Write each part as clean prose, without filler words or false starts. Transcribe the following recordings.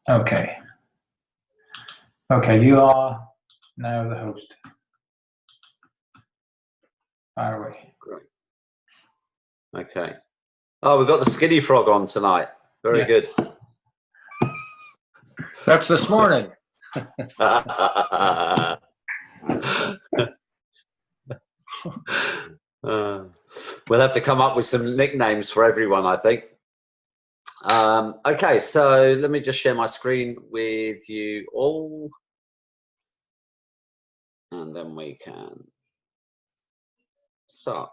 Okay. Okay, you are now the host. Fire away. Great. Okay. Oh, we've got the skinny frog on tonight. Very good. That's this morning. We'll have to come up with some nicknames for everyone, I think. Okay, so let me just share my screen with you all. And then we can start.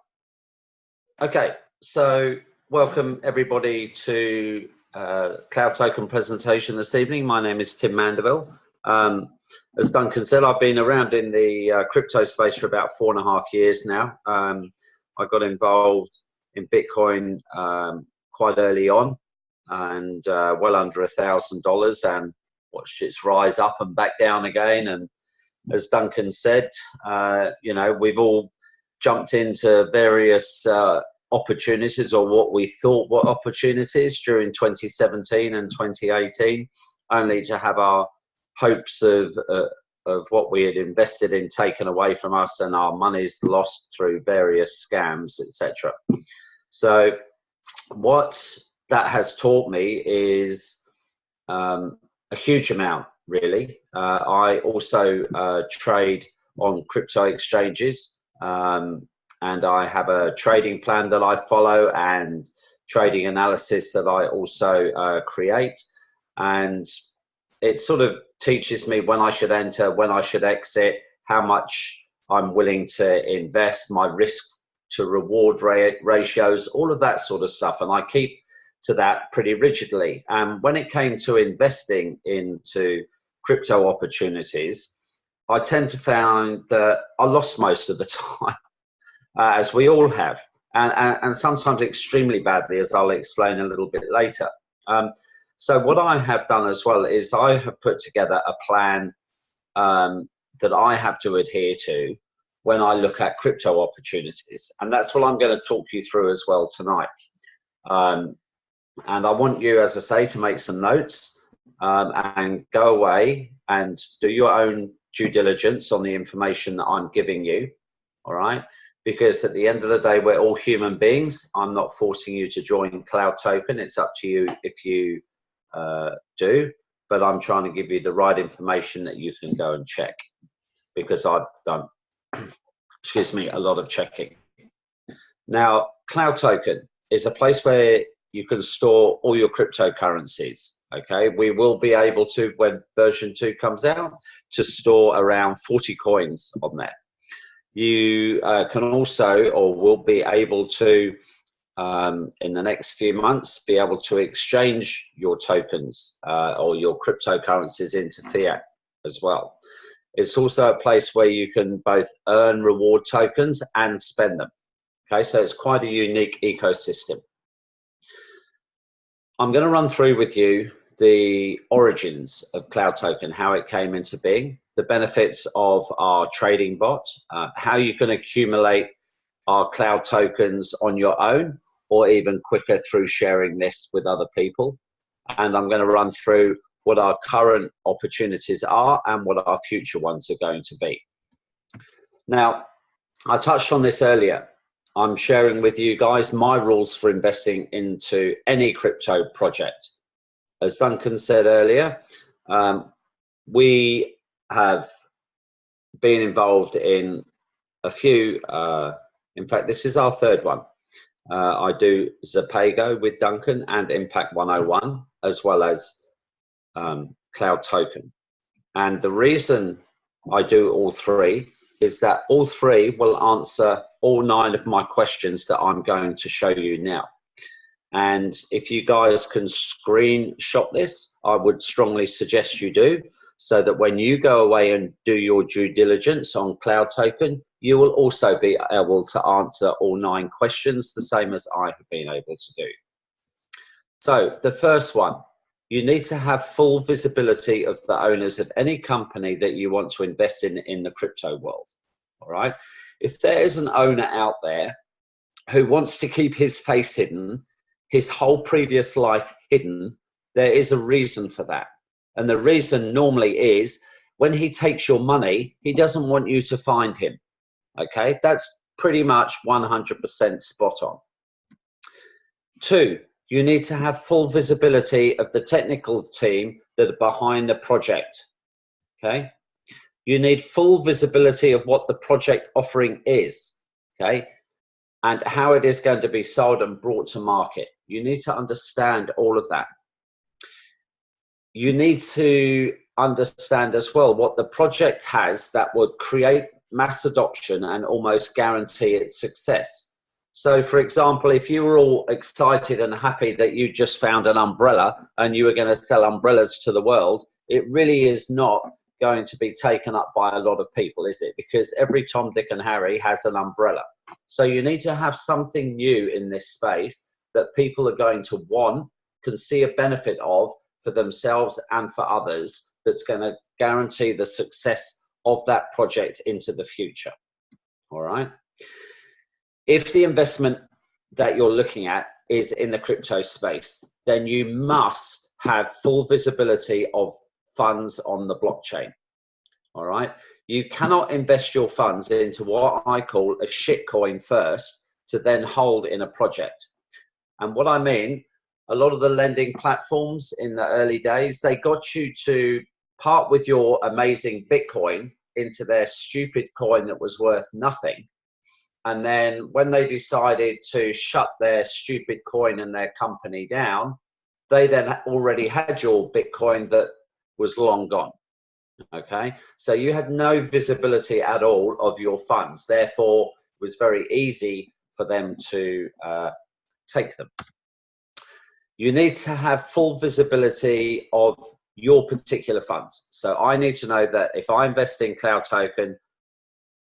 Okay, so welcome everybody to Cloud Token presentation this evening. My name is Tim Mandeville. As Duncan said, I've been around in the crypto space for about 4.5 years now. I got involved in Bitcoin quite early on, and well under $1,000, and watched its rise up and back down again. And as Duncan said, you know, we've all jumped into various opportunities, or what we thought were opportunities, during 2017 and 2018, only to have our hopes of what we had invested in taken away from us, and our money's lost through various scams, etc. So what that has taught me is a huge amount, really. I also trade on crypto exchanges, and I have a trading plan that I follow, and trading analysis that I also create. And it sort of teaches me when I should enter, when I should exit, how much I'm willing to invest, my risk to reward ratios, all of that sort of stuff. And I keep to that pretty rigidly. And when it came to investing into crypto opportunities, I tend to find that I lost most of the time, as we all have, and sometimes extremely badly, as I'll explain a little bit later. So what I have done as well is I have put together a plan that I have to adhere to when I look at crypto opportunities. And that's what I'm going to talk you through as well tonight. And I want you, as I say, to make some notes and go away and do your own due diligence on the information that I'm giving you, all right? Because at the end of the day, we're all human beings. I'm not forcing you to join Cloud Token. It's up to you if you do, but I'm trying to give you the right information that you can go and check, because I've done, excuse me, a lot of checking. Now, Cloud Token is a place where you can store all your cryptocurrencies. Okay, we will be able to, when version 2 comes out, to store around 40 coins on there. You can also, or will be able to, in the next few months, be able to exchange your tokens or your cryptocurrencies into fiat as well. It's also a place where you can both earn reward tokens and spend them. Okay, so it's quite a unique ecosystem. I'm going to run through with you the origins of Cloud Token, how it came into being, the benefits of our trading bot, how you can accumulate our Cloud Tokens on your own, or even quicker through sharing this with other people. And I'm going to run through what our current opportunities are and what our future ones are going to be. Now, I touched on this earlier. I'm sharing with you guys my rules for investing into any crypto project. As Duncan said earlier, we have been involved in a few, in fact, this is our third one. I do Zapago with Duncan and Impact 101, as well as Cloud Token. And the reason I do all three is that all three will answer all 9 of my questions that I'm going to show you now. And if you guys can screenshot this, I would strongly suggest you do, so that when you go away and do your due diligence on Cloud Token, you will also be able to answer all 9 questions, the same as I have been able to do. So the first one, you need to have full visibility of the owners of any company that you want to invest in the crypto world, all right? If there is an owner out there who wants to keep his face hidden, his whole previous life hidden, there is a reason for that. And the reason normally is when he takes your money, he doesn't want you to find him. Okay, that's pretty much 100% spot on. 2, you need to have full visibility of the technical team that are behind the project. Okay, you need full visibility of what the project offering is. Okay, and how it is going to be sold and brought to market. You need to understand all of that. You need to understand as well what the project has that would create mass adoption and almost guarantee its success. So for example, if you were all excited and happy that you just found an umbrella and you were going to sell umbrellas to the world, it really is not going to be taken up by a lot of people, is it? Because every Tom, Dick and Harry has an umbrella. So you need to have something new in this space that people are going to want, can see a benefit of for themselves and for others, that's going to guarantee the success of that project into the future. All right. If the investment that you're looking at is in the crypto space, then you must have full visibility of funds on the blockchain. All right. You cannot invest your funds into what I call a shitcoin first to then hold in a project. And what I mean, a lot of the lending platforms in the early days, they got you to part with your amazing Bitcoin into their stupid coin that was worth nothing. And then when they decided to shut their stupid coin and their company down, they then already had your Bitcoin that was long gone. Okay, so you had no visibility at all of your funds. Therefore, it was very easy for them to take them. You need to have full visibility of your particular funds. So I need to know that if I invest in Cloud Token,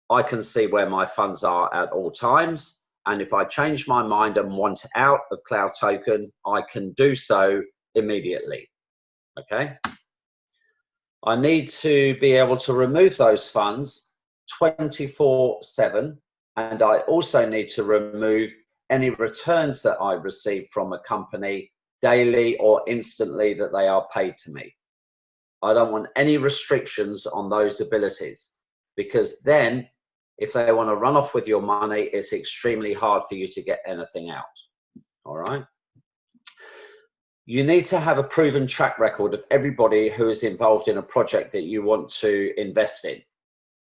I can see where my funds are at all times. And if I change my mind and want out of Cloud Token, I can do so immediately. Okay. I need to be able to remove those funds 24/7. And I also need to remove any returns that I receive from a company daily or instantly that they are paid to me. I don't want any restrictions on those abilities, because then if they want to run off with your money, it's extremely hard for you to get anything out. All right. You need to have a proven track record of everybody who is involved in a project that you want to invest in.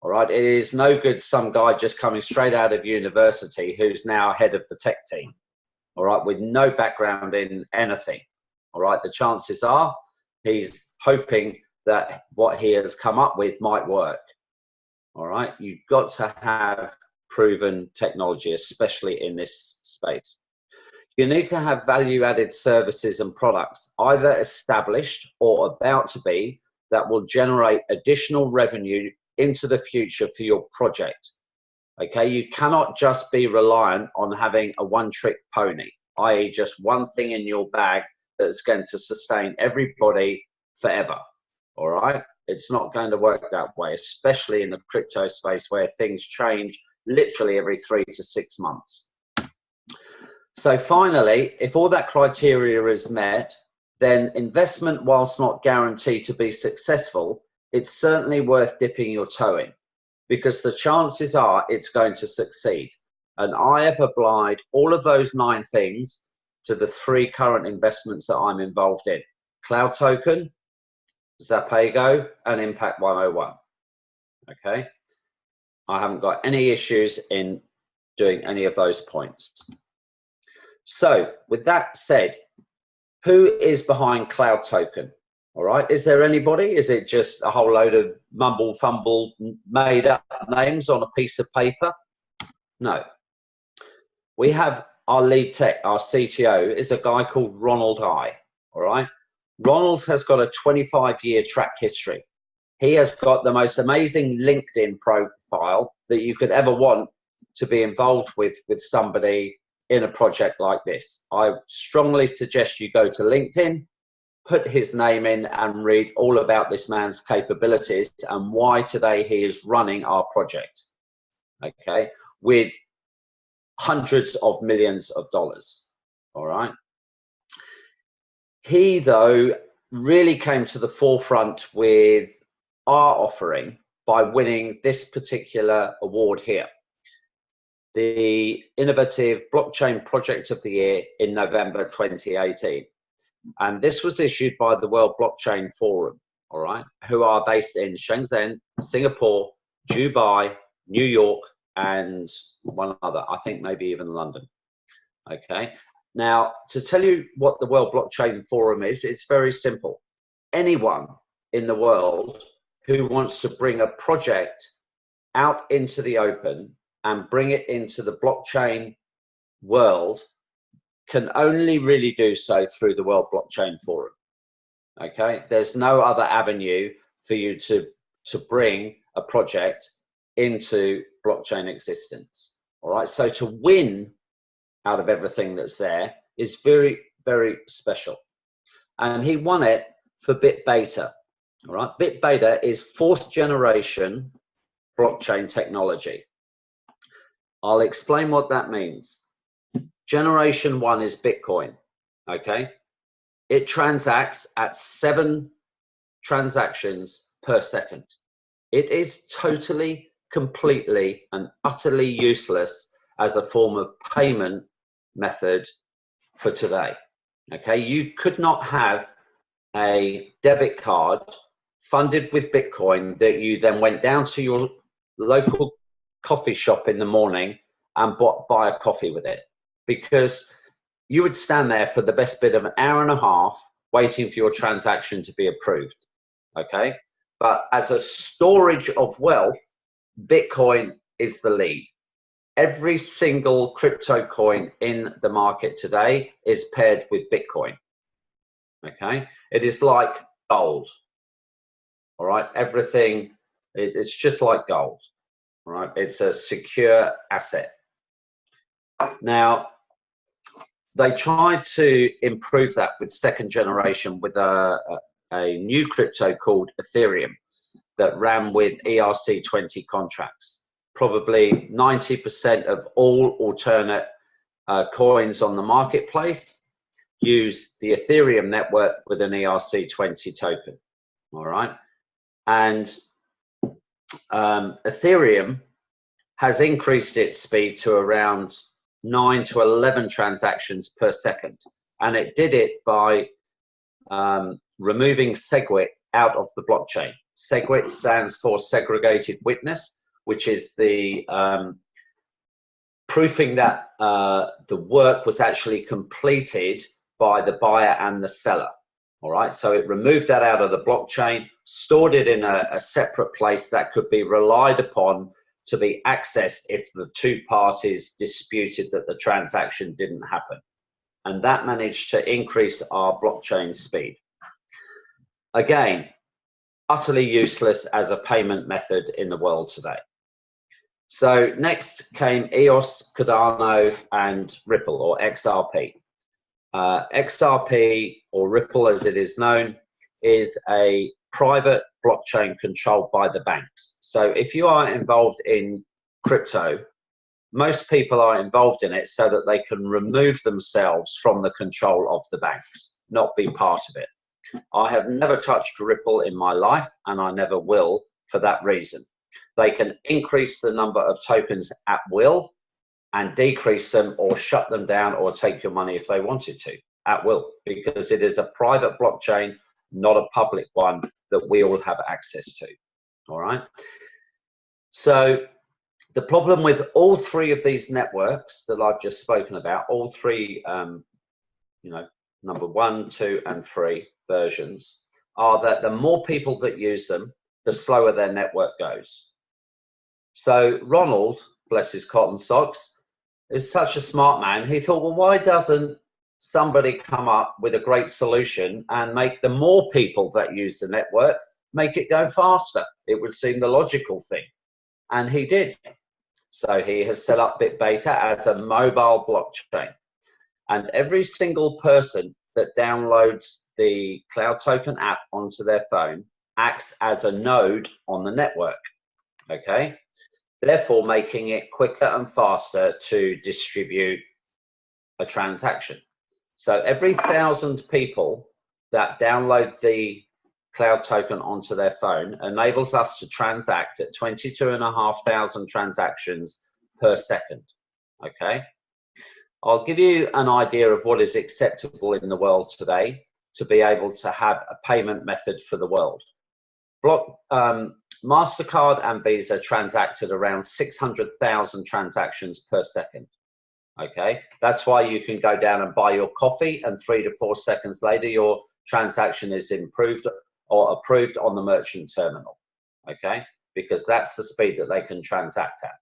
All right. It is no good some guy just coming straight out of university who's now head of the tech team. All right. With no background in anything. All right. The chances are he's hoping that what he has come up with might work. All right. You've got to have proven technology, especially in this space. You need to have value-added services and products either established or about to be that will generate additional revenue into the future for your project. Okay, you cannot just be reliant on having a one-trick pony, i.e. just one thing in your bag that's going to sustain everybody forever. All right, it's not going to work that way, especially in the crypto space where things change literally every 3 to 6 months. So finally, if all that criteria is met, then investment, whilst not guaranteed to be successful, it's certainly worth dipping your toe in, because the chances are it's going to succeed. And I have applied all of those 9 things to the 3 current investments that I'm involved in: Cloud Token, Zapago, and Impact 101. Okay, I haven't got any issues in doing any of those points. So with that said, who is behind Cloud Token? All right, is there anybody? Is it just a whole load of mumble fumble made up names on a piece of paper? No. We have our lead tech, our CTO, is a guy called Ronald I. All right, Ronald has got a 25-year track history. He has got the most amazing LinkedIn profile that you could ever want to be involved with somebody in a project like this. I strongly suggest you go to LinkedIn, put his name in and read all about this man's capabilities and why today he is running our project, okay, with hundreds of millions of dollars. All right. He, though, really came to the forefront with our offering by winning this particular award here, the Innovative Blockchain Project of the Year in November 2018. And this was issued by the World Blockchain Forum, all right, who are based in Shenzhen, Singapore, Dubai, New York, and one other, I think maybe even London. Okay. Now, to tell you what the World Blockchain Forum is, it's very simple. Anyone in the world who wants to bring a project out into the open and bring it into the blockchain world can only really do so through the World Blockchain Forum. Okay, there's no other avenue for you to bring a project into blockchain existence. All right, so to win out of everything that's there is very, very special. And he won it for Bit Beta. All right, Bit Beta is 4th generation blockchain technology. I'll explain what that means. Generation 1 is Bitcoin. Okay, it transacts at 7 transactions per second. It is totally, completely, and utterly useless as a form of payment method for today. Okay, you could not have a debit card funded with Bitcoin that you then went down to your local coffee shop in the morning and buy a coffee with it, because you would stand there for the best bit of an hour and a half waiting for your transaction to be approved. Okay, but as a storage of wealth, Bitcoin is the lead. Every single crypto coin in the market today is paired with Bitcoin. Okay, it is like gold. All right, everything, it's just like gold. All right, it's a secure asset. Now, they tried to improve that with 2nd generation with a new crypto called Ethereum that ran with ERC20 contracts. Probably 90% of all alternate coins on the marketplace use the Ethereum network with an ERC20 token. All right, and Ethereum has increased its speed to around 9 to 11 transactions per second, and it did it by removing SegWit out of the blockchain. SegWit stands for segregated witness, which is the proofing that the work was actually completed by the buyer and the seller. All right, so it removed that out of the blockchain, stored it in a separate place that could be relied upon to be accessed if the 2 parties disputed that the transaction didn't happen. And that managed to increase our blockchain speed. Again, utterly useless as a payment method in the world today. So next came EOS, Cardano, and Ripple, or XRP. XRP, or Ripple as it is known, is a private blockchain controlled by the banks. So if you are involved in crypto, most people are involved in it so that they can remove themselves from the control of the banks, not be part of it. I have never touched Ripple in my life, and I never will for that reason. They can increase the number of tokens at will and decrease them or shut them down or take your money if they wanted to at will, because it is a private blockchain, not a public one that we all have access to. All right. So the problem with all 3 of these networks that I've just spoken about, all 3, number 1, 2, and 3 versions, are that the more people that use them, the slower their network goes. So Ronald, bless his cotton socks, is such a smart man. He thought, well, why doesn't somebody come up with a great solution and make the more people that use the network, make it go faster? It would seem the logical thing. And he did. So he has set up Bit Beta as a mobile blockchain. And every single person that downloads the Cloud Token app onto their phone acts as a node on the network. Okay? Therefore, making it quicker and faster to distribute a transaction. So every 1,000 people that download the cloud token onto their phone enables us to transact at 22,500 transactions per second. Okay, I'll give you an idea of what is acceptable in the world today to be able to have a payment method for the world. MasterCard and Visa transacted around 600,000 transactions per second. Okay, that's why you can go down and buy your coffee and 3 to 4 seconds later your transaction is improved or approved on the merchant terminal. Okay, because that's the speed that they can transact at.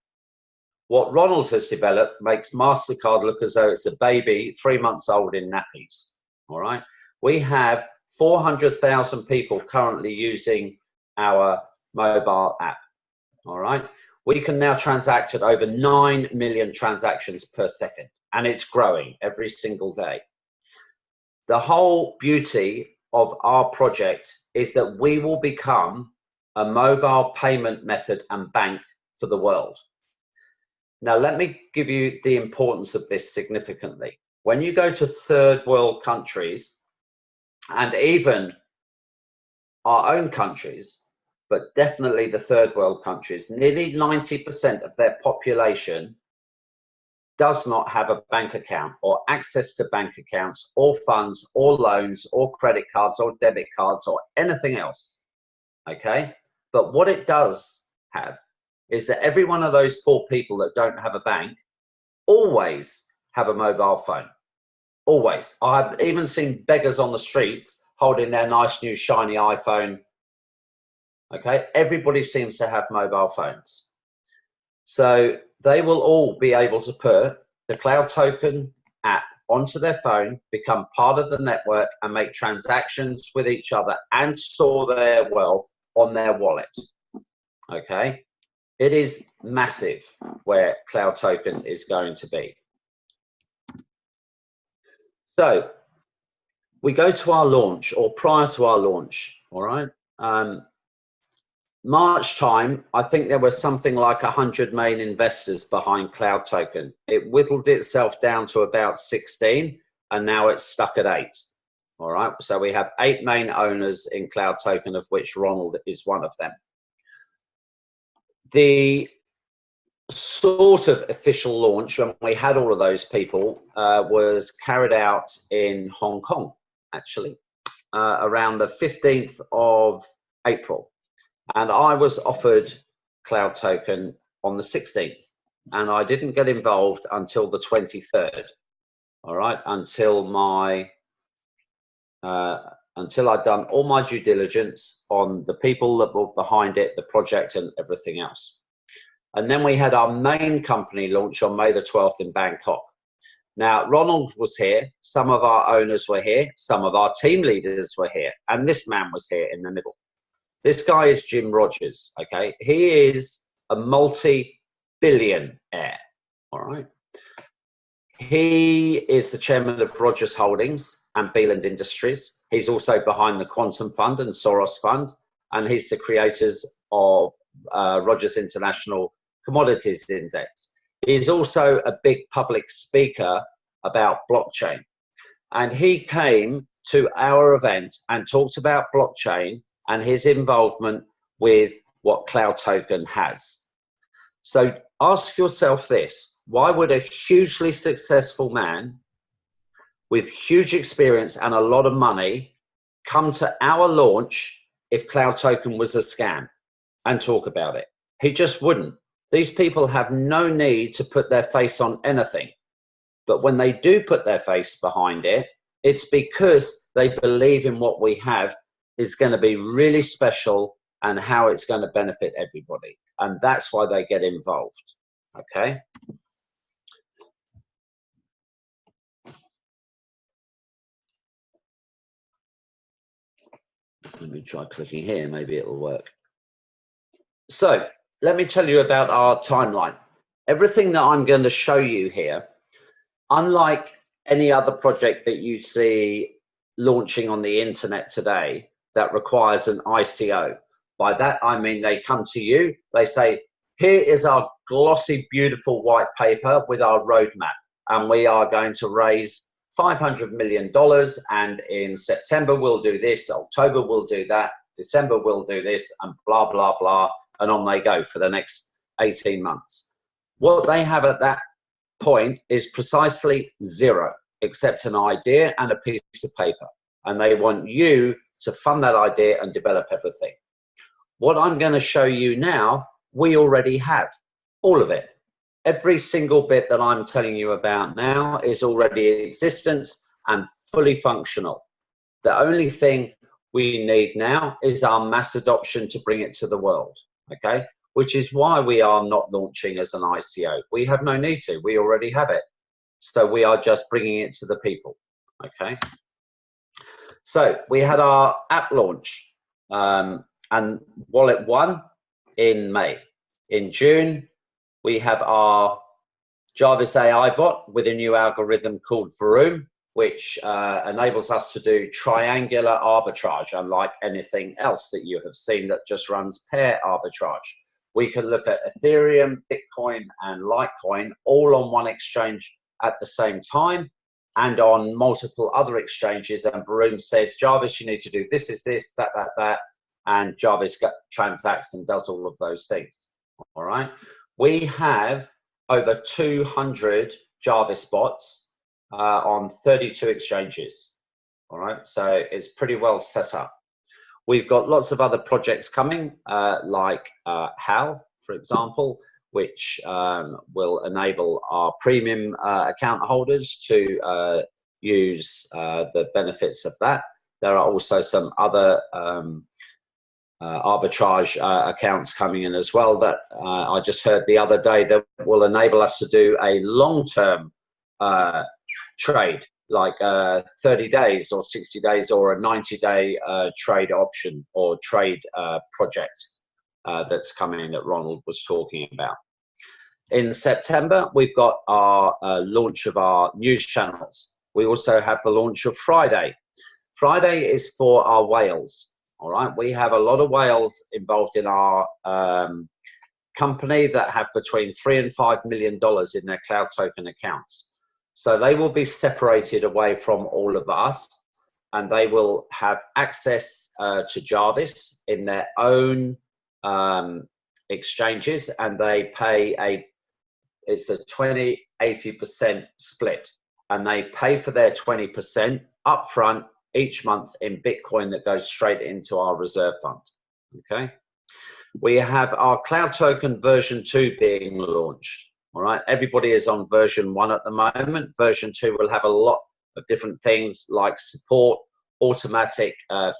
What Ronald has developed makes MasterCard look as though it's a baby 3 months old in nappies. All right, we have 400,000 people currently using our mobile app. All right, we can now transact at over 9 million transactions per second, and it's growing every single day. The whole beauty of our project is that we will become a mobile payment method and bank for the world. Now, let me give you the importance of this significantly. When you go to third world countries, and even our own countries, but definitely the third world countries, nearly 90% of their population does not have a bank account or access to bank accounts or funds or loans or credit cards or debit cards or anything else. Okay, but what it does have is that every one of those poor people that don't have a bank always have a mobile phone. Always. I've even seen beggars on the streets holding their nice new shiny iPhone. Okay, everybody seems to have mobile phones. So they will all be able to put the Cloud Token app onto their phone, become part of the network, and make transactions with each other and store their wealth on their wallet. Okay, it is massive where Cloud Token is going to be. So we go to our launch, or prior to our launch, all right? March time, I think there was something like 100 main investors behind Cloud Token. It whittled itself down to about 16, and now it's stuck at 8. All right, so we have 8 main owners in Cloud Token, of which Ronald is one of them. The sort of official launch, when we had all of those people, was carried out in Hong Kong, actually, around the 15th of April. And I was offered Cloud Token on the 16th, and I didn't get involved until the 23rd. All right, until I'd done all my due diligence on the people that were behind it, the project, and everything else. And then we had our main company launch on May the 12th in Bangkok. Now, Ronald was here, some of our owners were here, some of our team leaders were here, and this man was here in the middle. This guy is Jim Rogers, okay? He is a multi-billionaire, all right? He is the chairman of Rogers Holdings and Beeland Industries. He's also behind the Quantum Fund and Soros Fund, and he's the creators of Rogers International Commodities Index. He's also a big public speaker about blockchain. And he came to our event and talked about blockchain and his involvement with what Cloud Token has. So ask yourself this: why would a hugely successful man with huge experience and a lot of money come to our launch if Cloud Token was a scam and talk about it? He just wouldn't. These people have no need to put their face on anything. But when they do put their face behind it, it's because they believe in what we have is going to be really special and how it's going to benefit everybody. And that's why they get involved. Okay. Let me try clicking here, maybe it'll work. So let me tell you about our timeline. Everything that I'm going to show you here, unlike any other project that you see launching on the internet today that requires an ICO. By that, I mean they come to you, they say, here is our glossy, beautiful white paper with our roadmap, and we are going to raise $500 million, and in September we'll do this, October we'll do that, December we'll do this, and blah, blah, blah, and on they go for the next 18 months. What they have at that point is precisely zero, except an idea and a piece of paper. And they want you to fund that idea and develop everything. What I'm going to show you now, we already have all of it. Every single bit that I'm telling you about now is already in existence and fully functional. The only thing we need now is our mass adoption to bring it to the world, okay? Which is why we are not launching as an ICO. We have no need to, we already have it. So we are just bringing it to the people, okay? So we had our app launch and Wallet 1 in May. In June, we have our Jarvis AI bot with a new algorithm called Vroom, which enables us to do triangular arbitrage, unlike anything else that you have seen that just runs pair arbitrage. We can look at Ethereum, Bitcoin, and Litecoin all on one exchange at the same time and on multiple other exchanges. And Vroom says, Jarvis, you need to do this, that, and Jarvis transacts and does all of those things. All right. We have over 200 Jarvis bots on 32 exchanges. All right. So it's pretty well set up. We've got lots of other projects coming, like HAL, for example, which will enable our premium account holders to use the benefits of that. There are also some other arbitrage accounts coming in as well that I just heard the other day that will enable us to do a long-term trade, like 30 days or 60 days or a 90-day trade option or trade project that's coming that Ronald was talking about. In September, we've got our launch of our news channels. We also have the launch of Friday. Friday is for our whales. All right, we have a lot of whales involved in our company that have between $3 and $5 million in their cloud token accounts. So they will be separated away from all of us, and they will have access to Jarvis in their own exchanges, and they pay it's a 20-80% split, and they pay for their 20% upfront each month in Bitcoin that goes straight into our reserve fund. Okay, we have our cloud token version 2 being launched. All right, everybody is on version 1 at the moment. Version 2 will have a lot of different things like support, automatic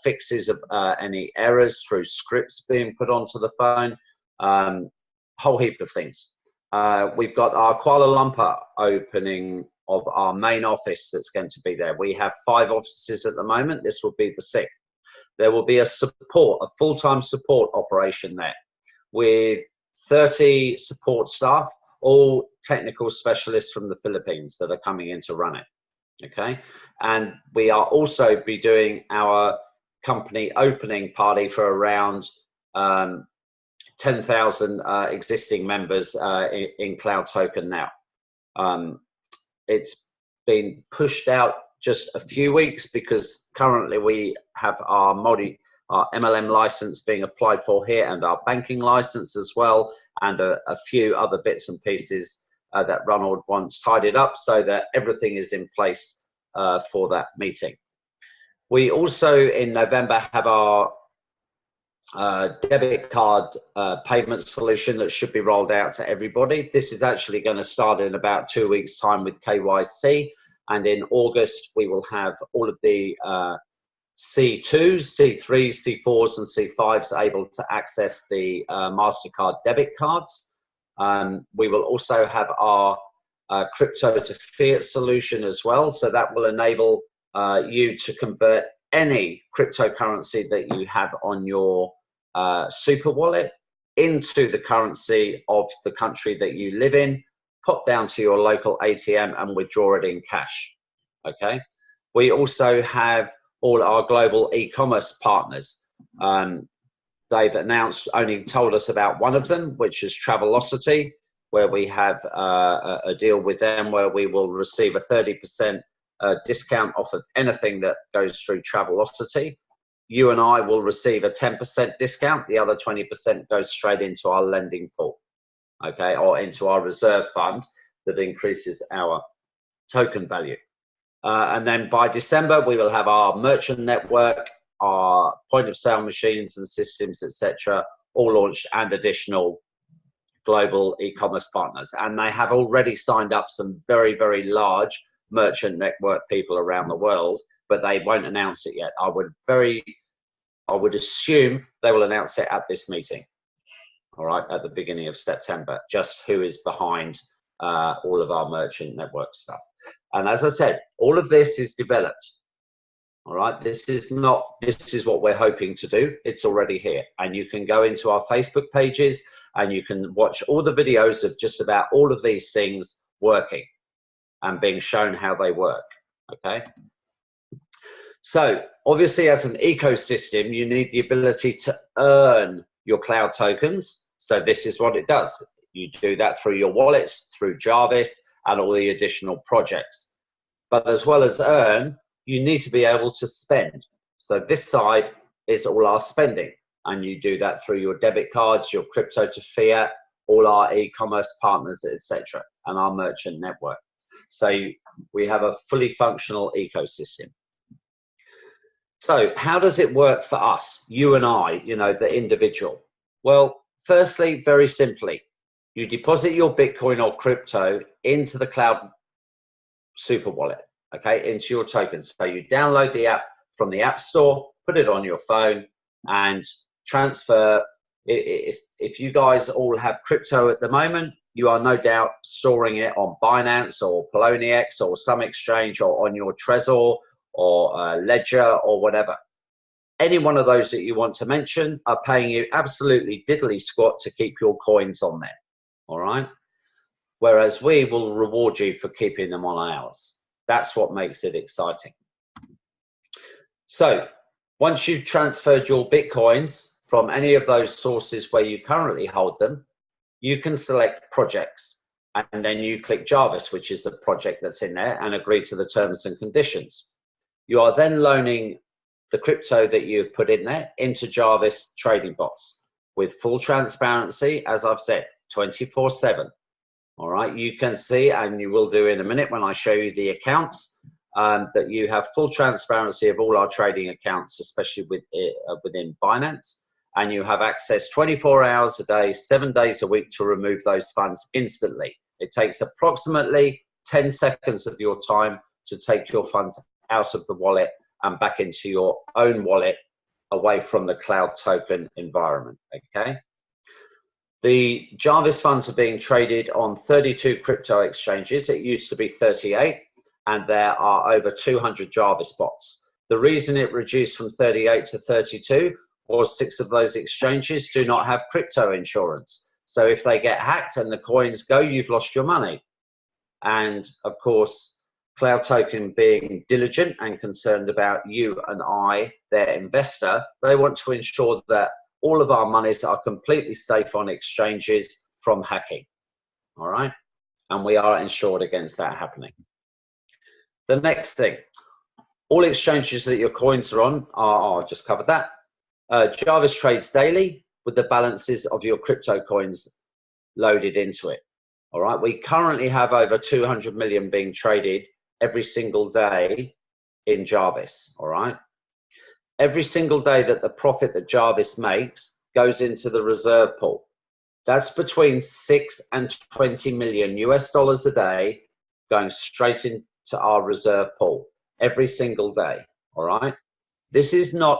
fixes of any errors through scripts being put onto the phone, whole heap of things. We've got our Kuala Lumpur opening of our main office that's going to be there. We have 5 offices at the moment. This will be the 6th. There will be a full-time support operation there with 30 support staff, all technical specialists from the Philippines that are coming in to run it. Okay, and we are also be doing our company opening party for around 10,000 existing members in Cloud Token now. It's been pushed out just a few weeks because currently we have our MLM license being applied for here and our banking license as well, and a few other bits and pieces that Ronald wants tidied up so that everything is in place for that meeting. We also in November have our debit card payment solution that should be rolled out to everybody. This is actually going to start in about 2 weeks' time with KYC, and in August we will have all of the C2s, C3s, C4s and C5s able to access the MasterCard debit cards. We will also have our crypto to fiat solution as well, so that will enable you to convert any cryptocurrency that you have on your super wallet into the currency of the country that you live in, pop down to your local ATM and withdraw it in cash. Okay, we also have all our global e-commerce partners. They've only told us about one of them, which is Travelocity, where we have a deal with them where we will receive a 30% a discount off of anything that goes through Travelocity, you and I will receive a 10% discount. The other 20% goes straight into our lending pool, okay, or into our reserve fund that increases our token value. And then by December, we will have our merchant network, our point of sale machines and systems, etc., all launched, and additional global e-commerce partners. And they have already signed up some very, very large merchant network people around the world, but they won't announce it yet. I would assume they will announce it at this meeting, all right, at the beginning of September, just who is behind all of our merchant network stuff. And as I said, all of this is developed, all right? This is what we're hoping to do. It's already here. And you can go into our Facebook pages and you can watch all the videos of just about all of these things working and being shown how they work, okay? So obviously, as an ecosystem, you need the ability to earn your cloud tokens. So this is what it does. You do that through your wallets, through Jarvis, and all the additional projects. But as well as earn, you need to be able to spend. So this side is all our spending. And you do that through your debit cards, your crypto to fiat, all our e-commerce partners, etc., and our merchant network. So we have a fully functional ecosystem. So how does it work for us, you and I, you know, the individual? Well, firstly, very simply, you deposit your Bitcoin or crypto into the cloud super wallet, okay, into your tokens. So you download the app from the App Store, put it on your phone, and transfer. If you guys all have crypto at the moment, you are no doubt storing it on Binance or Poloniex or some exchange, or on your Trezor or Ledger or whatever. Any one of those that you want to mention are paying you absolutely diddly squat to keep your coins on there, all right? Whereas we will reward you for keeping them on ours. That's what makes it exciting. So once you've transferred your Bitcoins from any of those sources where you currently hold them, you can select projects, and then you click Jarvis, which is the project that's in there, and agree to the terms and conditions. You are then loaning the crypto that you've put in there into Jarvis trading bots with full transparency, as I've said, 24/7. All right, you can see, and you will do in a minute when I show you the accounts, that you have full transparency of all our trading accounts, especially within Binance, and you have access 24 hours a day, 7 days a week to remove those funds instantly. It takes approximately 10 seconds of your time to take your funds out of the wallet and back into your own wallet away from the cloud token environment, okay? The Jarvis funds are being traded on 32 crypto exchanges. It used to be 38, and there are over 200 Jarvis bots. The reason it reduced from 38 to 32 was 6 of those exchanges do not have crypto insurance. So if they get hacked and the coins go, you've lost your money. And of course, Cloud Token, being diligent and concerned about you and I, their investor, they want to ensure that all of our monies are completely safe on exchanges from hacking, all right? And we are insured against that happening. The next thing, all exchanges that your coins are on I've just covered that. Jarvis trades daily with the balances of your crypto coins loaded into it, all right? We currently have over 200 million being traded every single day in Jarvis, all right? Every single day that the profit that Jarvis makes goes into the reserve pool. That's between 6 and 20 million US dollars a day going straight into our reserve pool every single day, all right? This is not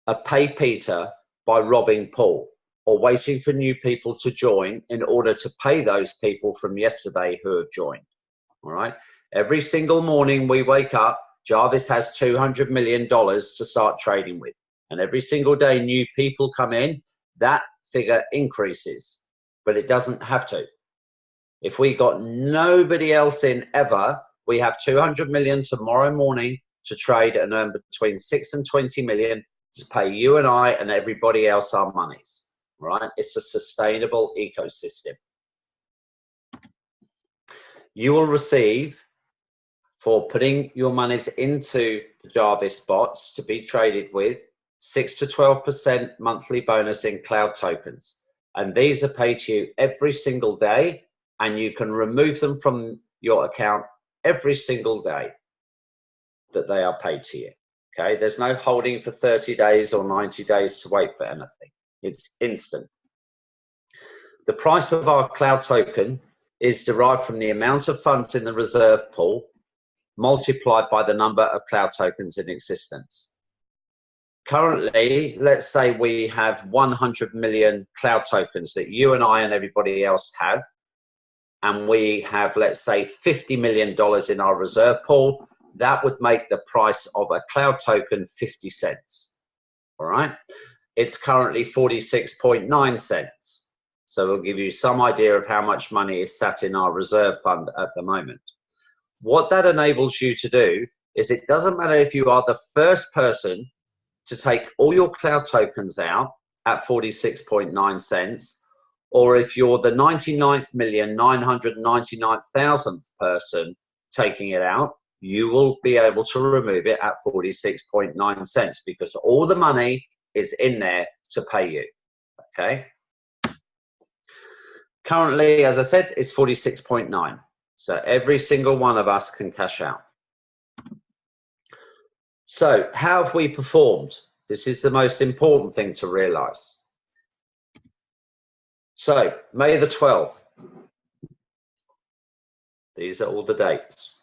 a pay Peter by robbing Paul or waiting for new people to join in order to pay those people from yesterday who have joined, all right? Every single morning we wake up, Jarvis has $200 million to start trading with. And every single day new people come in, that figure increases, but it doesn't have to. If we got nobody else in ever, we have 200 million tomorrow morning to trade and earn between 6 and 20 million to pay you and I and everybody else our monies, right? It's a sustainable ecosystem. You will receive for putting your monies into the Jarvis bots to be traded with 6 to 12% monthly bonus in cloud tokens. And these are paid to you every single day, and you can remove them from your account every single day that they are paid to you. Okay, there's no holding for 30 days or 90 days to wait for anything. It's instant. The price of our cloud token is derived from the amount of funds in the reserve pool multiplied by the number of cloud tokens in existence. Currently, let's say we have 100 million cloud tokens that you and I and everybody else have, and we have, let's say, $50 million in our reserve pool. That would make the price of a cloud token 50 cents. All right, it's currently 46.9 cents. So we'll give you some idea of how much money is sat in our reserve fund at the moment. What that enables you to do is, it doesn't matter if you are the first person to take all your cloud tokens out at 46.9 cents, or if you're the 99,999,000th person taking it out, you will be able to remove it at 46.9 cents because all the money is in there to pay you. Okay. Currently, as I said, it's 46.9. So every single one of us can cash out. So how have we performed? This is the most important thing to realize. So May the 12th. These are all the dates.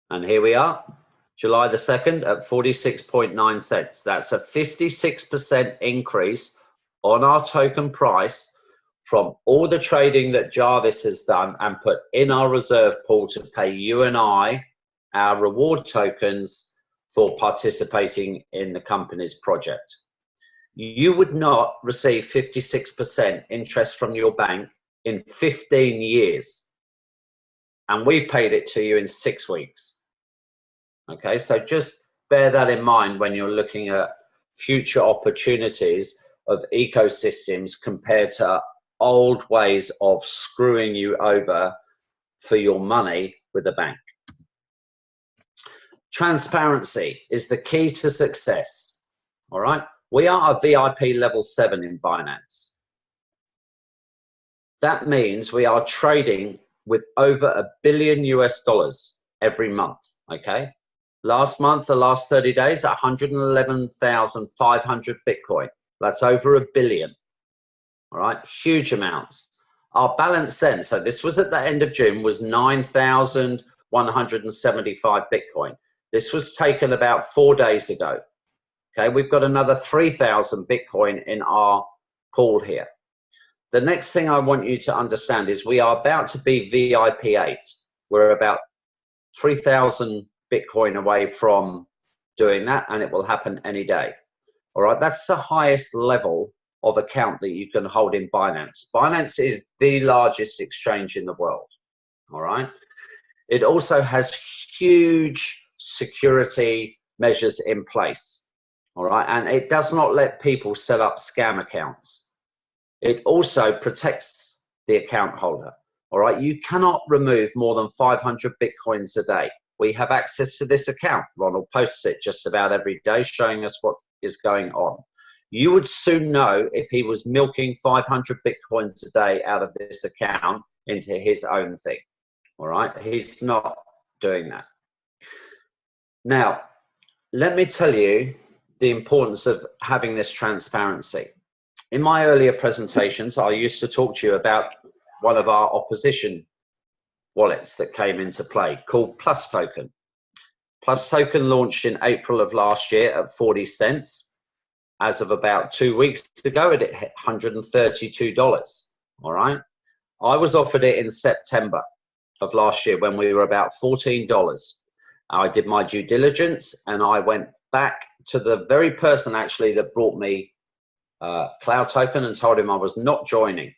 And here we are, July the 2nd at 46.9 cents. That's a 56% increase on our token price from all the trading that Jarvis has done and put in our reserve pool to pay you and I our reward tokens for participating in the company's project. You would not receive 56% interest from your bank in 15 years. And we paid it to you in 6 weeks. Okay, so just bear that in mind when you're looking at future opportunities of ecosystems compared to old ways of screwing you over for your money with the bank. Transparency is the key to success. All right, we are a VIP level 7 in Binance. That means we are trading with over $1 billion every month. Okay, last month, the last 30 days, 111,500 Bitcoin. That's over $1 billion. All right, huge amounts. Our balance then, so this was at the end of June, was 9,175 Bitcoin. This was taken about 4 days ago. Okay, we've got another 3,000 Bitcoin in our pool here. The next thing I want you to understand is we are about to be VIP 8. We're about 3,000 Bitcoin away from doing that, and it will happen any day. All right, that's the highest level of account that you can hold in Binance. Binance is the largest exchange in the world. All right, it also has huge security measures in place. All right, and it does not let people set up scam accounts. It also protects the account holder. All right, you cannot remove more than 500 Bitcoins a day. We have access to this account. Ronald posts it just about every day, showing us what is going on. You would soon know if he was milking 500 Bitcoins a day out of this account into his own thing. All right, he's not doing that. Now, let me tell you the importance of having this transparency. In my earlier presentations, I used to talk to you about one of our opposition wallets that came into play called Plus Token. Plus Token launched in April of last year at 40 cents. As of about 2 weeks ago, it hit $132. All right. I was offered it in September of last year when we were about $14. I did my due diligence and I went back to the very person actually that brought me Cloud Token and told him I was not joining.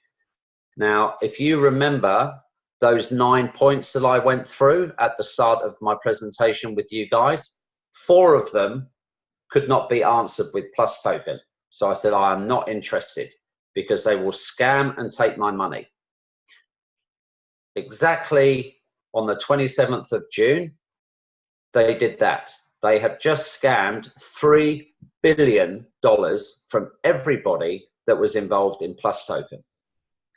Now, if you remember those 9 points that I went through at the start of my presentation with you guys, 4 of them could not be answered with Plus Token. So I said, I am not interested because they will scam and take my money. Exactly on the 27th of June, they did that. They have just scammed $3 billion from everybody that was involved in Plus Token.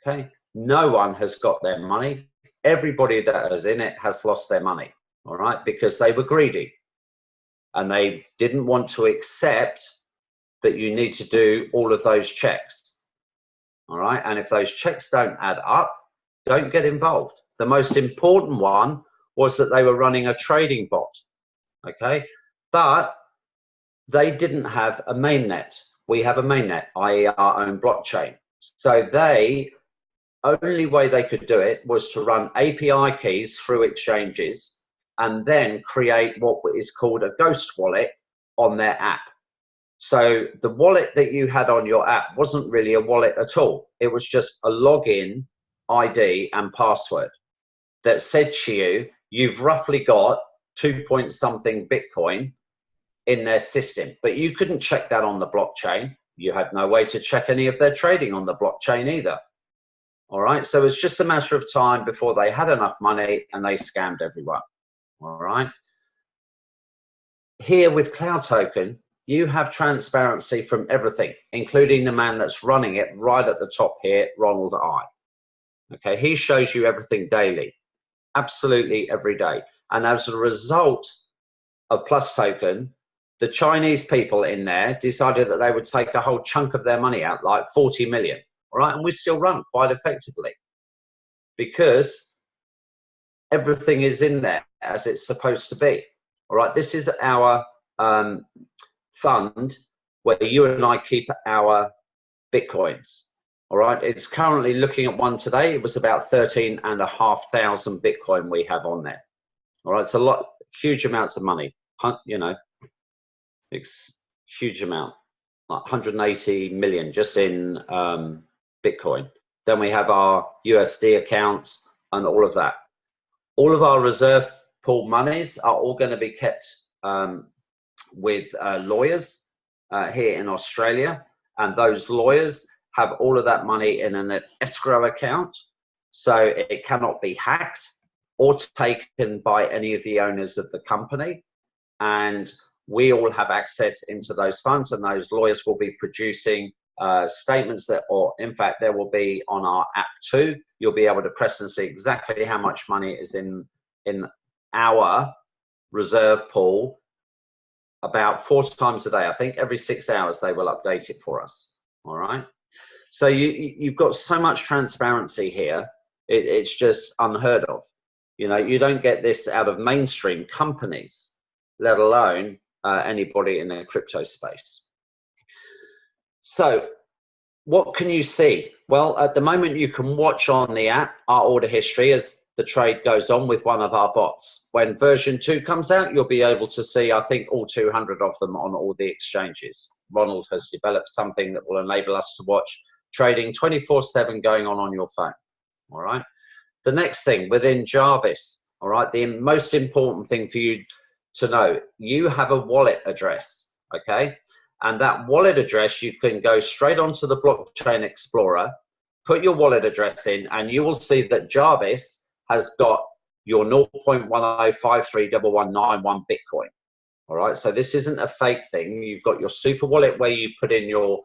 Okay, no one has got their money. Everybody that was in it has lost their money, all right, because they were greedy and they didn't want to accept that you need to do all of those checks, all right? And if those checks don't add up, don't get involved. The most important one was that they were running a trading bot, okay? But they didn't have a mainnet. We have a mainnet, i.e. our own blockchain. So they, only way they could do it was to run API keys through exchanges and then create what is called a ghost wallet on their app. So the wallet that you had on your app wasn't really a wallet at all. It was just a login ID and password that said to you, you've roughly got 2 point something Bitcoin in their system, but you couldn't check that on the blockchain. You had no way to check any of their trading on the blockchain either. All right, so it's just a matter of time before they had enough money and they scammed everyone. All right. Here with Cloud Token, you have transparency from everything, including the man that's running it right at the top here, Ronald I. Okay, he shows you everything daily, absolutely every day. And as a result of Plus Token, the Chinese people in there decided that they would take a whole chunk of their money out, like 40 million. All right, and we still run quite effectively because everything is in there as it's supposed to be. All right, this is our fund where you and I keep our Bitcoins. All right, it's currently looking at one today. It was about 13,500 Bitcoin we have on there. All right, it's a lot, huge amounts of money. You know, it's huge amount, like 180 million just in Bitcoin. Then we have our USD accounts and all of that. All of our reserve pool monies are all going to be kept with lawyers here in Australia, and those lawyers have all of that money in an escrow account, so it cannot be hacked or taken by any of the owners of the company. And we all have access into those funds, and those lawyers will be producing statements that, or in fact, there will be on our app too. You'll be able to press and see exactly how much money is in our reserve pool about 4 times a day. I think every 6 hours they will update it for us. All right. So you've got so much transparency here. It's just unheard of. You know, you don't get this out of mainstream companies, let alone anybody in the crypto space. So what can you see? Well, at the moment you can watch on the app our order history as the trade goes on with one of our bots. When version 2 comes out, you'll be able to see, I think, all 200 of them on all the exchanges. Ronald has developed something that will enable us to watch trading 24/7 going on your phone. All right. The next thing within Jarvis, all right, the most important thing for you to know, you have a wallet address, okay? And that wallet address, you can go straight onto the Blockchain Explorer, put your wallet address in, and you will see that Jarvis has got your 0.10531191 Bitcoin. All right, so this isn't a fake thing. You've got your super wallet where you put in your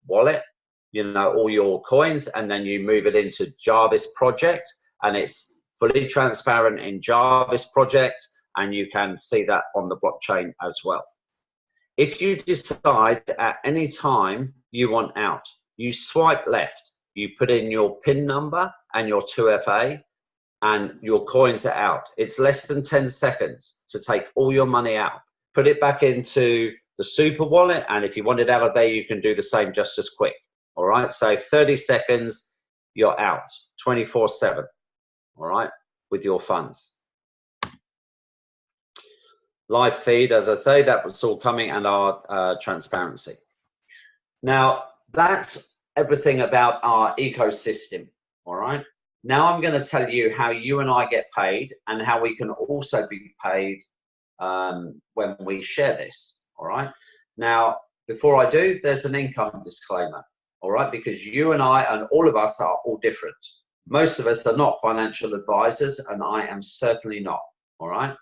wallet, you know, all your coins, and then you move it into Jarvis project, and it's fully transparent in Jarvis project, and you can see that on the blockchain as well. If you decide at any time you want out, you swipe left, you put in your PIN number and your 2FA, and your coins are out. It's less than 10 seconds to take all your money out. Put it back into the super wallet, and if you want it out of there, you can do the same just as quick. All right, so 30 seconds, you're out, 24/7, all right, with your funds. Live feed, as I say, that was all coming, and our transparency. Now, that's everything about our ecosystem, all right? Now I'm going to tell you how you and I get paid and how we can also be paid when we share this, all right? Now, before I do, there's an income disclaimer, all right? Because you and I and all of us are all different. Most of us are not financial advisors, and I am certainly not, all right?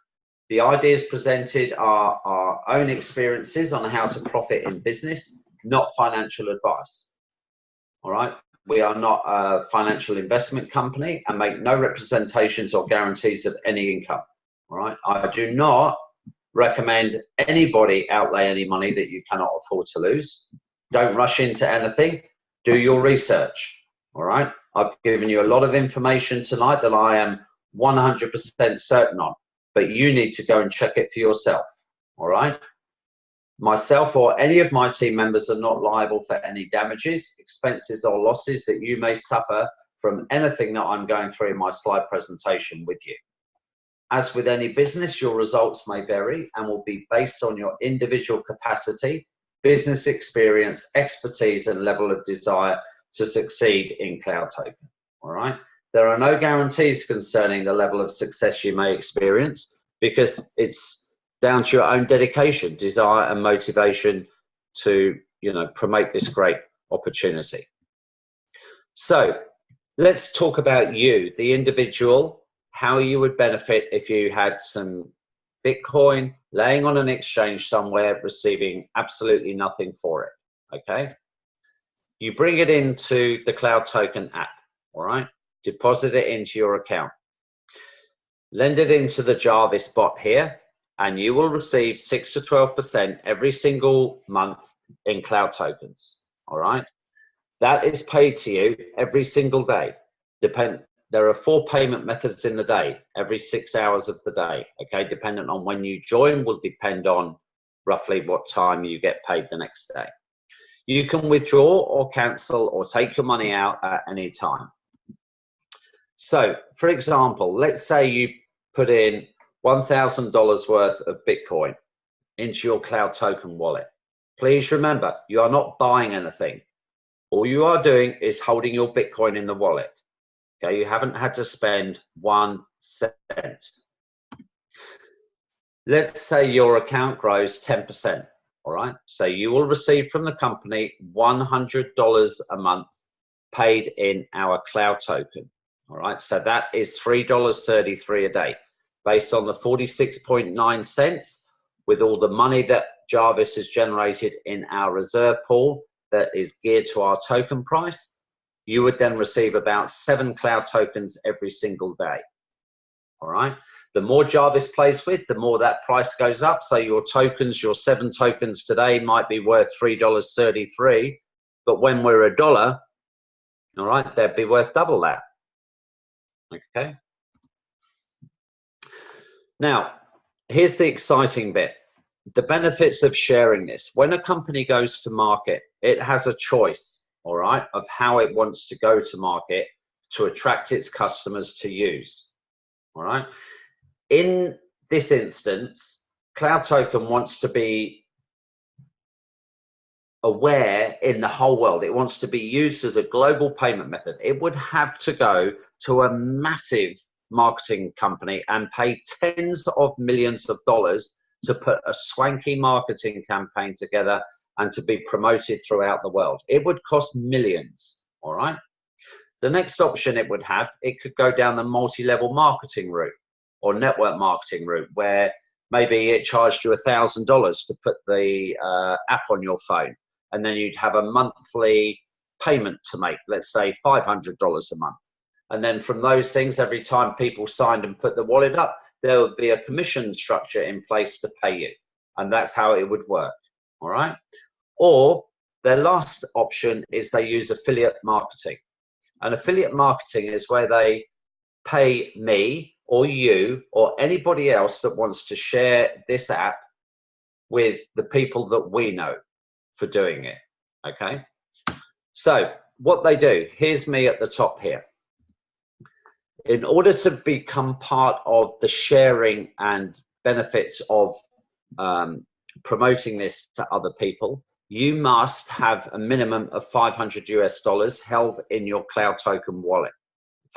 The ideas presented are our own experiences on how to profit in business, not financial advice, all right? We are not a financial investment company and make no representations or guarantees of any income, all right? I do not recommend anybody outlay any money that you cannot afford to lose. Don't rush into anything. Do your research, all right? I've given you a lot of information tonight that I am 100% certain on, but you need to go and check it for yourself, all right? Myself or any of my team members are not liable for any damages, expenses, or losses that you may suffer from anything that I'm going through in my slide presentation with you. As with any business, your results may vary and will be based on your individual capacity, business experience, expertise, and level of desire to succeed in Cloud Token, all right? There are no guarantees concerning the level of success you may experience because it's down to your own dedication, desire, and motivation to, promote this great opportunity. So let's talk about you, the individual, how you would benefit if you had some Bitcoin laying on an exchange somewhere, receiving absolutely nothing for it, okay? You bring it into the Cloud Token app, all right? Deposit it into your account. Lend it into the Jarvis bot here, and you will receive 6 to 12% every single month in Cloud Tokens, all right? That is paid to you every single day. There are 4 payment methods in the day, every 6 hours of the day, okay? Dependent on when you join will depend on roughly what time you get paid the next day. You can withdraw or cancel or take your money out at any time. So, for example, let's say you put in $1,000 worth of Bitcoin into your Cloud Token wallet. Please remember, you are not buying anything. All you are doing is holding your Bitcoin in the wallet. Okay, you haven't had to spend 1 cent. Let's say your account grows 10%, all right? So you will receive from the company $100 a month paid in our Cloud Token, all right? So that is $3.33 a day, based on the 46.9 cents with all the money that Jarvis has generated in our reserve pool that is geared to our token price. You would then receive about 7 Cloud Tokens every single day, all right? The more Jarvis plays with, the more that price goes up. So your tokens, your 7 tokens today might be worth $3.33, but when we're $1, all right, they'd be worth double that, okay? Now, here's the exciting bit. The benefits of sharing this. When a company goes to market, it has a choice, all right, of how it wants to go to market to attract its customers to use, all right? In this instance, Cloud Token wants to be aware in the whole world. It wants to be used as a global payment method. It would have to go to a massive marketing company and pay tens of millions of dollars to put a swanky marketing campaign together and to be promoted throughout the world. It would cost millions, all right? The next option it would have, it could go down the multi-level marketing route or network marketing route, where maybe it charged you $1,000 to put the app on your phone, and then you'd have a monthly payment to make, let's say $500 a month. And then from those things, every time people signed and put the wallet up, there would be a commission structure in place to pay you. And that's how it would work, all right? Or their last option is they use affiliate marketing. And affiliate marketing is where they pay me or you or anybody else that wants to share this app with the people that we know for doing it, okay? So what they do, here's me at the top here. In order to become part of the sharing and benefits of promoting this to other people, you must have a minimum of $500 US held in your Cloud Token wallet,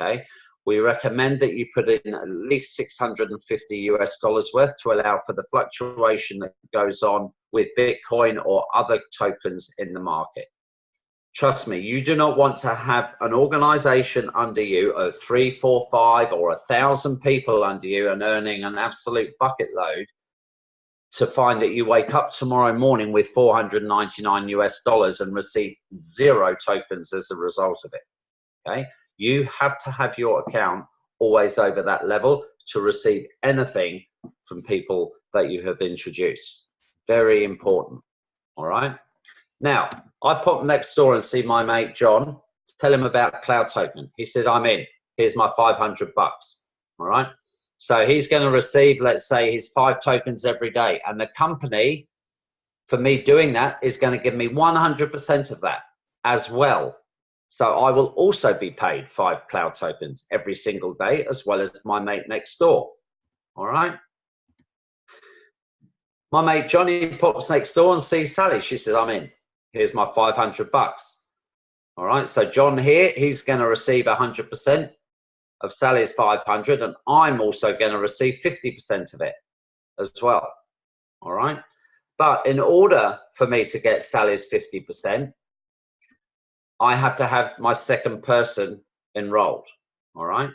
okay? We recommend that you put in at least $650 US worth to allow for the fluctuation that goes on with Bitcoin or other tokens in the market. Trust me, you do not want to have an organization under you of 3, 4, 5 or 1,000 people under you and earning an absolute bucket load to find that you wake up tomorrow morning with $499 US and receive 0 tokens as a result of it. Okay, you have to have your account always over that level to receive anything from people that you have introduced. Very important. All right. Now, I pop next door and see my mate John, tell him about Cloud Token. He said, I'm in. Here's my 500 bucks. All right. So he's going to receive, let's say, his 5 tokens every day. And the company, for me doing that, is going to give me 100% of that as well. So I will also be paid 5 Cloud tokens every single day, as well as my mate next door. All right. My mate Johnny pops next door and sees Sally. She says, I'm in. Here's my 500 bucks. All right. So John here, he's going to receive 100% of Sally's 500, and I'm also going to receive 50% of it as well. All right. But in order for me to get Sally's 50%, I have to have my second person enrolled. All right.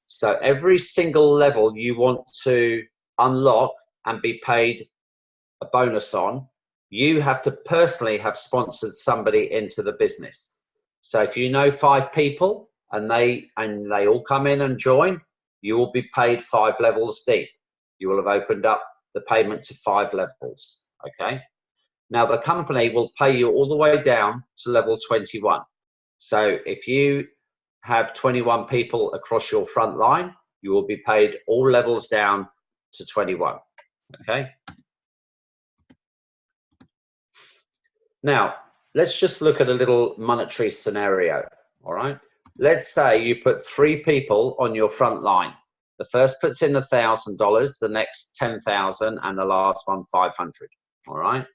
So every single level you want to unlock and be paid a bonus on, you have to personally have sponsored somebody into the business. So if you know 5 people and they all come in and join, you will be paid 5 levels deep. You will have opened up the payment to 5 levels. Okay. Now the company will pay you all the way down to level 21. So if you have 21 people across your front line, you will be paid all levels down to 21. Okay. Now, let's just look at a little monetary scenario. All right. Let's say you put 3 people on your front line. The first puts in $1,000, the next 10,000, and the last one 500. All right.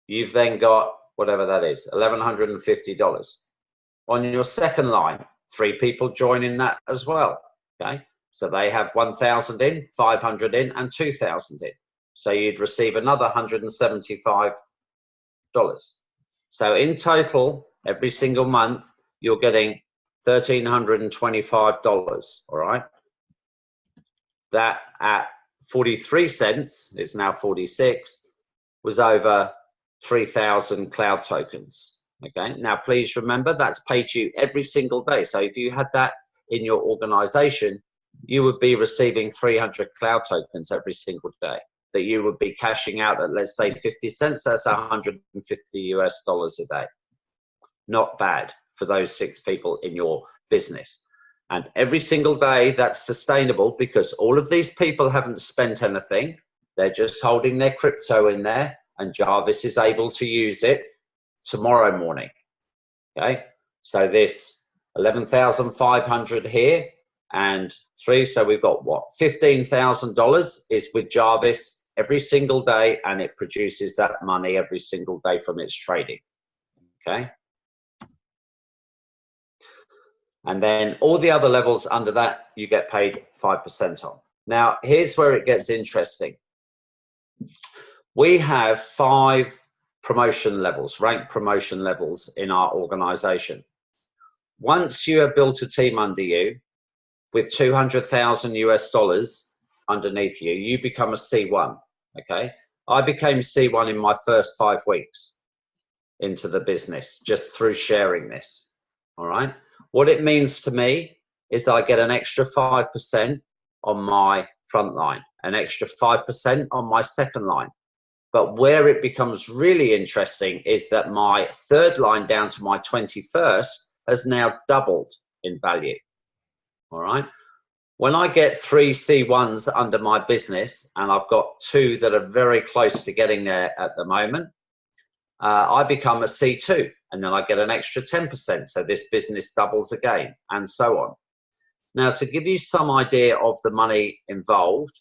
You've then got whatever that is, $1,150. On your second line, 3 people join in that as well. Okay. So they have 1,000 in, 500 in, and 2,000 in. So you'd receive another $175. So in total, every single month, you're getting $1,325. All right. That at 43 cents, it's now 46, was over 3,000 Cloud tokens. Okay. Now, please remember that's paid to you every single day. So if you had that in your organization, you would be receiving 300 Cloud tokens every single day that you would be cashing out at, let's say, 50 cents. That's $150 US a day. Not bad for those 6 people in your business. And every single day that's sustainable because all of these people haven't spent anything. They're just holding their crypto in there and Jarvis is able to use it tomorrow morning. Okay. So this 11,500 here and 3. So we've got what? $15,000 is with Jarvis every single day, and it produces that money every single day from its trading. Okay. And then all the other levels under that, you get paid 5% on. Now, here's where it gets interesting. We have 5 promotion levels, rank promotion levels in our organization. Once you have built a team under you with 200,000 US underneath you, you become a C1. Okay. I became C1 in my first 5 weeks into the business just through sharing this. All right. What it means to me is that I get an extra 5% on my front line, an extra 5% on my second line. But where it becomes really interesting is that my third line down to my 21st has now doubled in value. All right. When I get 3 C1s under my business, and I've got 2 that are very close to getting there at the moment, I become a C2 and then I get an extra 10%. So this business doubles again and so on. Now, to give you some idea of the money involved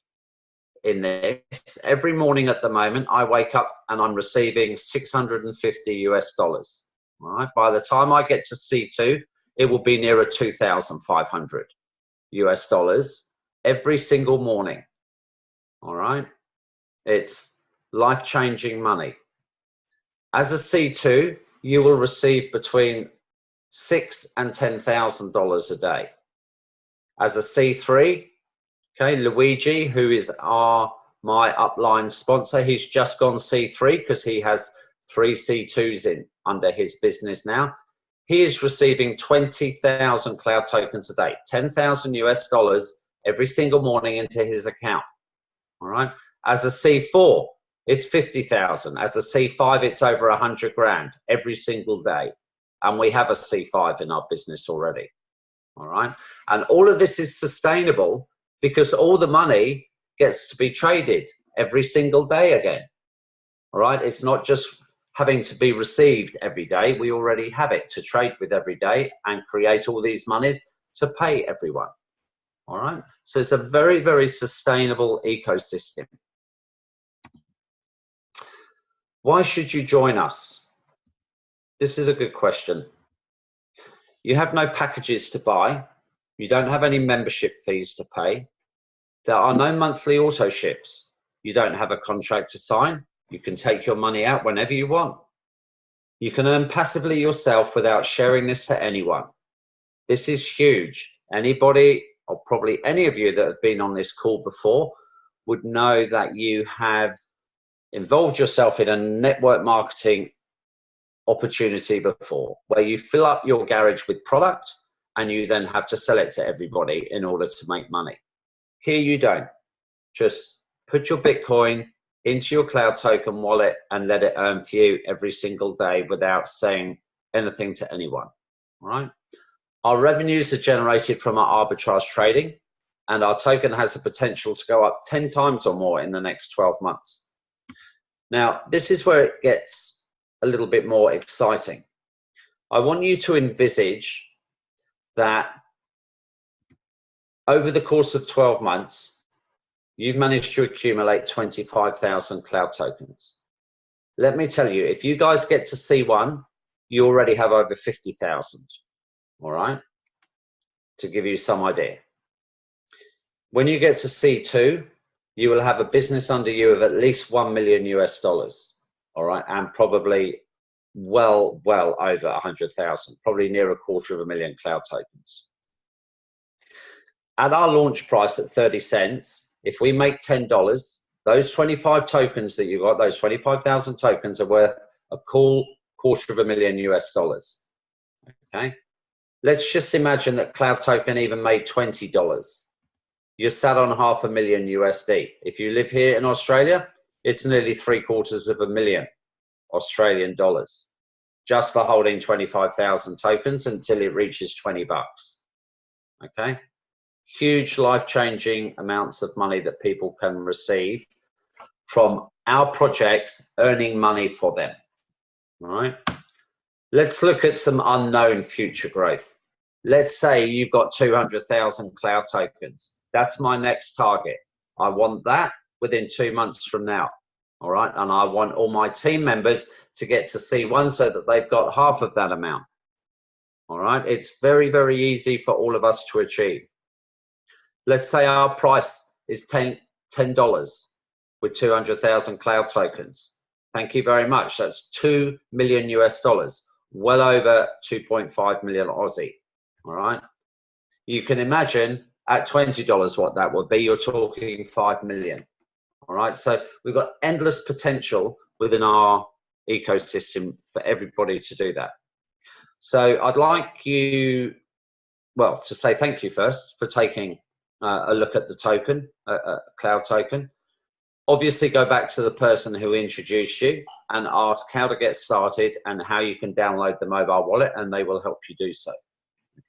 in this, every morning at the moment, I wake up and I'm receiving $650 US. All right. By the time I get to C2, it will be nearer 2,500 US every single morning. All right. It's life-changing money. As a C2, you will receive between $6,000 and $10,000 a day. As a C3, okay, Luigi, who is my upline sponsor, he's just gone C3 because he has 3 C2s in under his business now. He is receiving 20,000 cloud tokens a day, 10,000 US dollars every single morning into his account. All right. As a C4, it's 50,000. As a C5, it's over 100 grand every single day. And we have a C5 in our business already. All right. And all of this is sustainable because all the money gets to be traded every single day again. All right. It's not just having to be received every day. We already have it to trade with every day and create all these monies to pay everyone. All right. So it's a very, very sustainable ecosystem. Why should you join us? This is a good question. You have no packages to buy. You don't have any membership fees to pay. There are no monthly auto ships. You don't have a contract to sign. You can take your money out whenever you want. You can earn passively yourself without sharing this to anyone. This is huge. Anybody, or probably any of you that have been on this call before, would know that you have involved yourself in a network marketing opportunity before, where you fill up your garage with product and you then have to sell it to everybody in order to make money. Here you don't. Just put your Bitcoin into your cloud token wallet and let it earn for you every single day without saying anything to anyone. All right. Our revenues are generated from our arbitrage trading, and our token has the potential to go up 10 times or more in the next 12 months. Now, this is where it gets a little bit more exciting. I want you to envisage that over the course of 12 months, you've managed to accumulate 25,000 cloud tokens. Let me tell you, if you guys get to C1, you already have over 50,000. All right, to give you some idea. When you get to C2, you will have a business under you of at least 1 million US dollars. All right, and probably well over 100,000, probably near 250,000 cloud tokens. At our launch price at 30 cents, if we make $10, those 25 tokens that you got, those 25,000 tokens are worth a cool $250,000 US dollars. Okay. Let's just imagine that cloud token even made $20. You're sat on $500,000 USD. If you live here in Australia, it's nearly $750,000 Australian dollars just for holding 25,000 tokens until it reaches $20. Okay. Huge life-changing amounts of money that people can receive from our projects earning money for them. All right. Let's look at some unknown future growth. Let's say you've got 200,000 cloud tokens. That's my next target. I want that within 2 months from now. All right. And I want all my team members to get to C1 so that they've got half of that amount. All right. It's very, very easy for all of us to achieve. Let's say our price is $10 with 200,000 cloud tokens. Thank you very much. That's 2 million US dollars, well over 2.5 million Aussie. All right. You can imagine at $20 what that would be. You're talking 5 million. All right. So we've got endless potential within our ecosystem for everybody to do that. So I'd like you, well, to say thank you first for taking a look at the token, cloud token. Obviously, go back to the person who introduced you and ask how to get started and how you can download the mobile wallet, and they will help you do so.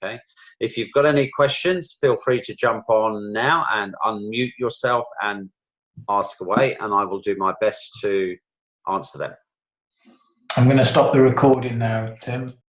Okay. If you've got any questions, feel free to jump on now and unmute yourself and ask away, and I will do my best to answer them. I'm going to stop the recording now, Tim.